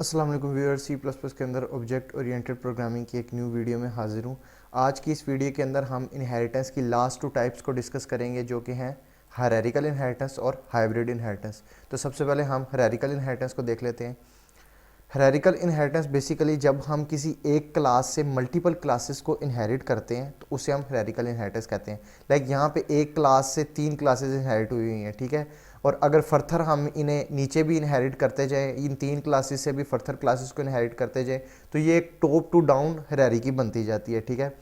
अस्सलाम वालेकुम viewers, C++ के अंदर ऑब्जेक्ट ओरिएंटेड प्रोग्रामिंग की एक न्यू वीडियो में हाजिर हूँ। आज की इस वीडियो के अंदर हम इनहेरिटेंस की लास्ट टू टाइप्स को डिस्कस करेंगे, जो कि हैं हायरार्किकल इनहेरिटेंस और हाइब्रिड इनहेरिटेंस। तो सबसे पहले हम हायरार्किकल इनहेरिटेंस को देख लेते हैं। हायरार्किकल इनहेरिटेंस बेसिकली जब हम किसी एक क्लास से मल्टीपल क्लासेस को इनहेरिट करते हैं तो उसे हम हायरार्किकल इनहेरिटेंस कहते हैं। लाइक यहाँ पे एक क्लास से 3 क्लासेस इनहेरिट हुई हुई हैं, ठीक है। और अगर फर्थर हम इन्हें नीचे भी इनहेरिट करते जाएं, इन 3 क्लासेस से भी फर्थर क्लासेस को इनहेरिट करते जाएं, तो ये एक टॉप टू डाउन हायरार्की बनती जाती है, ठीक है।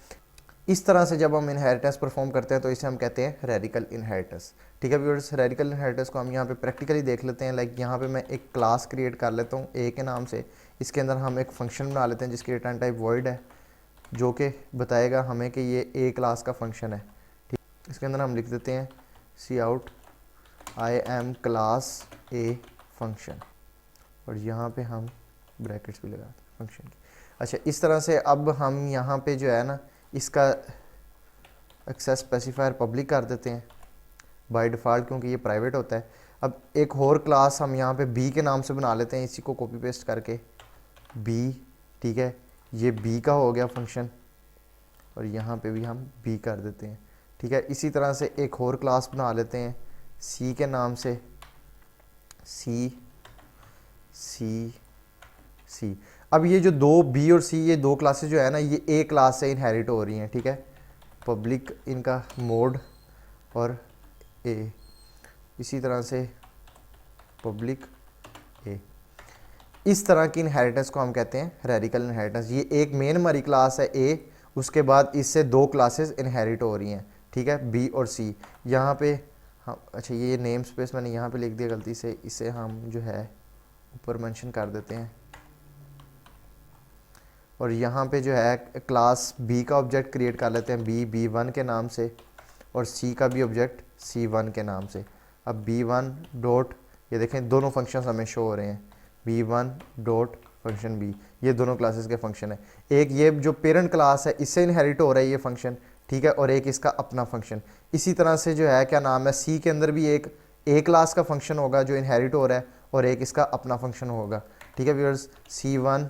इस तरह से जब हम इनहेरिटेंस परफॉर्म करते हैं तो इसे हम कहते हैं हायरार्किकल इनहेरिटेंस, ठीक है व्यूअर्स। हायरार्किकल इनहेरिटेंस को हम यहाँ पे प्रैक्टिकली देख लेते हैं। लाइक यहाँ पे मैं एक क्लास क्रिएट कर लेता हूँ ए के नाम से। इसके अंदर हम एक फंक्शन बना लेते हैं जिसकी रिटर्न टाइप वॉइड है, जो कि बताएगा हमें कि ये ए क्लास का फंक्शन है, ठीक। इसके अंदर हम लिख देते हैं C out I M class A function, और यहाँ पे हम ब्रैकेट्स भी लगाते हैं फंक्शन की। अच्छा, इस तरह से अब हम यहाँ पे जो है ना इसका एक्सेस स्पेसिफायर पब्लिक कर देते हैं बाय डिफ़ॉल्ट, क्योंकि ये प्राइवेट होता है। अब एक और क्लास हम यहाँ पे बी के नाम से बना लेते हैं, इसी को कॉपी पेस्ट करके बी, ठीक है। ये बी का हो गया फंक्शन, और यहाँ पे भी हम बी कर देते हैं, ठीक है। इसी तरह से एक और क्लास बना लेते हैं सी के नाम से, सी सी सी। अब ये जो दो बी और सी, ये दो क्लासेस जो है ना, ये ए क्लास से इनहेरिट हो रही हैं, ठीक है। पब्लिक इनका मोड और ए, इसी तरह से पब्लिक ए। इस तरह की इनहेरिटेंस को हम कहते हैं हायरार्किकल इनहेरिटेंस। ये एक मेन हमारी क्लास है ए, उसके बाद इससे दो क्लासेस इनहेरिट हो रही हैं, ठीक है, बी और सी। यहाँ पे हम, अच्छा ये नेम स्पेस मैंने यहाँ पे लिख दिया गलती से, इसे हम जो है ऊपर मेंशन कर देते हैं। और यहाँ पे जो है क्लास बी का ऑब्जेक्ट क्रिएट कर लेते हैं B1 के नाम से, और सी का भी ऑब्जेक्ट C1 के नाम से। अब B1 डॉट, ये देखें दोनों फंक्शंस हमें शो हो रहे हैं, B1 डॉट फंक्शन B, ये दोनों क्लासेस के फंक्शन है। एक ये जो पेरेंट क्लास है इससे इनहेरिट हो रहा है ये फंक्शन, ठीक है, और एक इसका अपना फंक्शन। इसी तरह से जो है क्या नाम है, सी के अंदर भी एक ए क्लास का फंक्शन होगा जो इनहेरिट हो रहा है, और एक इसका अपना फंक्शन होगा, ठीक है viewers. C1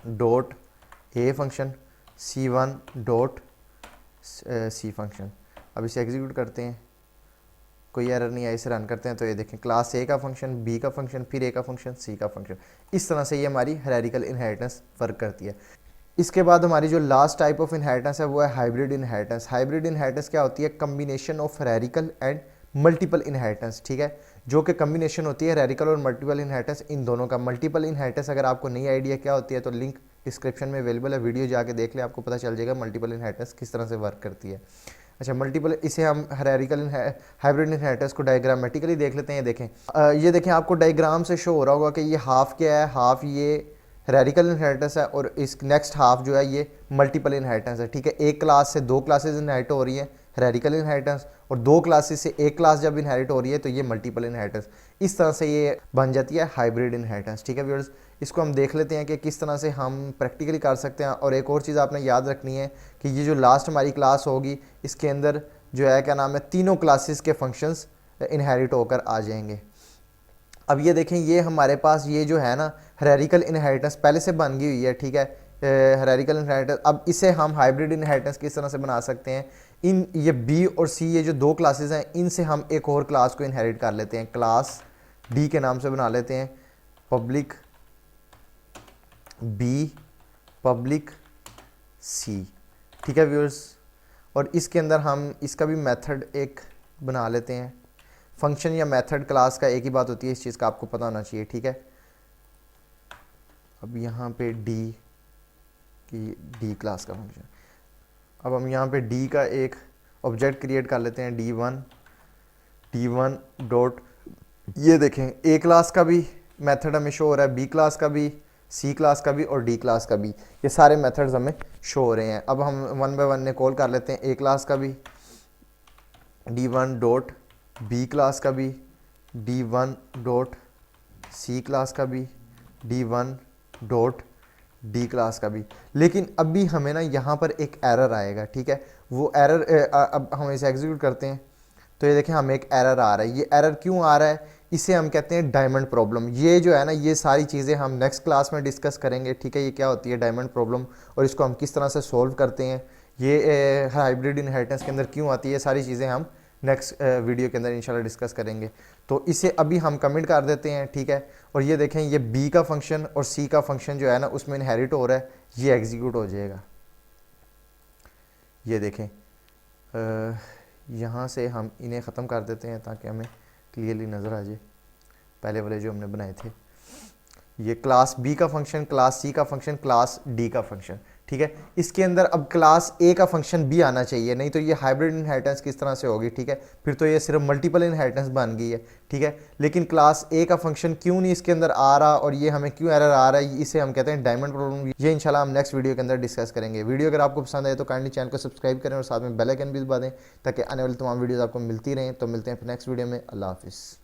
dot A function, C1 dot C function. अब इसे एग्जीक्यूट करते हैं, कोई एरर नहीं है, इसे रन करते हैं तो ये देखें क्लास ए का फंक्शन, बी का फंक्शन, फिर ए का फंक्शन, सी का फंक्शन। इस तरह से ये हमारी हायरार्किकल इनहेरिटेंस वर्क करती है। इसके बाद हमारी जो लास्ट टाइप ऑफ इनहेरिटेंस है वो है हाइब्रिड इनहेरिटेंस। हाइब्रिड इनहेरिटेंस क्या होती है? Combination of hierarchical and multiple inheritance, ठीक है, जो कि कम्बिनेशन होती है हायरार्किकल और मल्टीपल इनहेरिटेंस इन दोनों का। मल्टीपल इनहेरिटेंस अगर आपको नई आइडिया क्या होती है तो लिंक डिस्क्रिप्शन में अवेलेबल है, वीडियो जाके देख ले, आपको पता चल जाएगा मल्टीपल इनहेरिटेंस किस तरह से वर्क करती है। अच्छा, मल्टीपल, इसे हम हाइब्रिड इनहेरिटेंस को डायग्रामेटिकली देख लेते हैं। ये देखें, ये देखें आपको डायग्राम से शो हो रहा होगा कि ये हाफ क्या है, हाफ ये हायरार्किकल इनहेरिटेंस है, और इस नेक्स्ट हाफ जो है ये मल्टीपल इनहेरिटेंस है, ठीक है। एक क्लास से दो क्लासेस इनहेरिट हो रही है हायरार्किकल इनहेरिटेंस, और दो क्लासेस से एक क्लास जब इनहेरिट हो रही है तो ये मल्टीपल इनहेरिटेंस। इस तरह से ये बन जाती है हाइब्रिड इनहेरिटेंस, ठीक है व्यूअर्स। इसको हम देख लेते हैं कि किस तरह से हम प्रैक्टिकली कर सकते हैं। और एक और चीज़ आपने याद रखनी है कि ये जो लास्ट हमारी क्लास होगी इसके अंदर जो है क्या नाम है, तीनों क्लासेस के फंक्शंस इनहेरिट होकर आ जाएंगे। अब ये देखें, ये हमारे पास ये जो है ना हायरार्किकल इनहेरिटेंस पहले से बन गई हुई है, ठीक है, हायरार्किकल इनहेरिटेंस। अब इसे हम हाइब्रिड इनहेरिटेंस किस तरह से बना सकते हैं? इन ये बी और सी, ये जो दो क्लासेस हैं, इनसे हम एक और क्लास को इनहेरिट कर लेते हैं, क्लास डी के नाम से बना लेते हैं, पब्लिक बी, पब्लिक सी, ठीक है व्यूअर्स। और इसके अंदर हम इसका भी मेथड एक बना लेते हैं। फंक्शन या मेथड क्लास का एक ही बात होती है, इस चीज़ का आपको पता होना चाहिए, ठीक है। अब यहाँ पे डी क्लास का फंक्शन, अब हम यहाँ पे डी का एक ऑब्जेक्ट क्रिएट कर लेते हैं, D1 डॉट, ये देखें ए क्लास का भी मेथड हमें शो हो रहा है, बी क्लास का भी, सी क्लास का भी और डी क्लास का भी, ये सारे मेथड्स हमें शो हो रहे हैं। अब हम वन बाय वन ने कॉल कर लेते हैं। ए क्लास का भी D1 डॉट, बी क्लास का भी D1 डॉट, सी क्लास का भी D1 डॉट, डी क्लास का भी। लेकिन अभी हमें ना यहाँ पर एक एरर आएगा, ठीक है। वो एरर अब हम इसे एग्जीक्यूट करते हैं तो ये देखें हमें एक एरर आ रहा है। ये एरर क्यों आ रहा है? इसे हम कहते हैं डायमंड प्रॉब्लम। ये जो है ना, ये सारी चीज़ें हम नेक्स्ट क्लास में डिस्कस करेंगे, ठीक है। ये क्या होती है डायमंड प्रॉब्लम और इसको हम किस तरह से सॉल्व करते हैं, ये हाइब्रिड इनहेरिटेंस के अंदर क्यों आती है, ये सारी चीज़ें हम नेक्स्ट वीडियो के अंदर इंशाल्लाह डिस्कस करेंगे। तो इसे अभी हम कमेंट कर देते हैं, ठीक है। और ये देखें, ये बी का फंक्शन और सी का फंक्शन जो है ना उसमें इनहेरिट हो रहा है, ये एग्जीक्यूट हो जाएगा। ये देखें, यहाँ से हम इन्हें ख़त्म कर देते हैं ताकि हमें क्लियरली नज़र आ जाए पहले वाले जो हमने बनाए थे। ये क्लास बी का फंक्शन, क्लास सी का फंक्शन, क्लास डी का फंक्शन, ठीक है। इसके अंदर अब क्लास ए का फंक्शन भी आना चाहिए, नहीं तो ये हाइब्रिड इनहेरिटेंस किस तरह से होगी, ठीक है। फिर तो ये सिर्फ मल्टीपल इनहेरिटेंस बन गई है, ठीक है। लेकिन क्लास ए का फंक्शन क्यों नहीं इसके अंदर आ रहा और ये हमें क्यों एरर आ रहा है, इसे हम कहते हैं डायमंड प्रॉब्लम। ये इंशाल्लाह हम नेक्स्ट वीडियो के अंदर डिस्कस करेंगे। वीडियो अगर आपको पसंद आए तो काइंडली चैनल को सब्सक्राइब करें और साथ में बेल आइकन भी दबा दें ताकि आने वाली तमाम वीडियोज़ आपको मिलती रहें। तो मिलते हैं फिर नेक्स्ट वीडियो में। अल्लाह हाफिज़।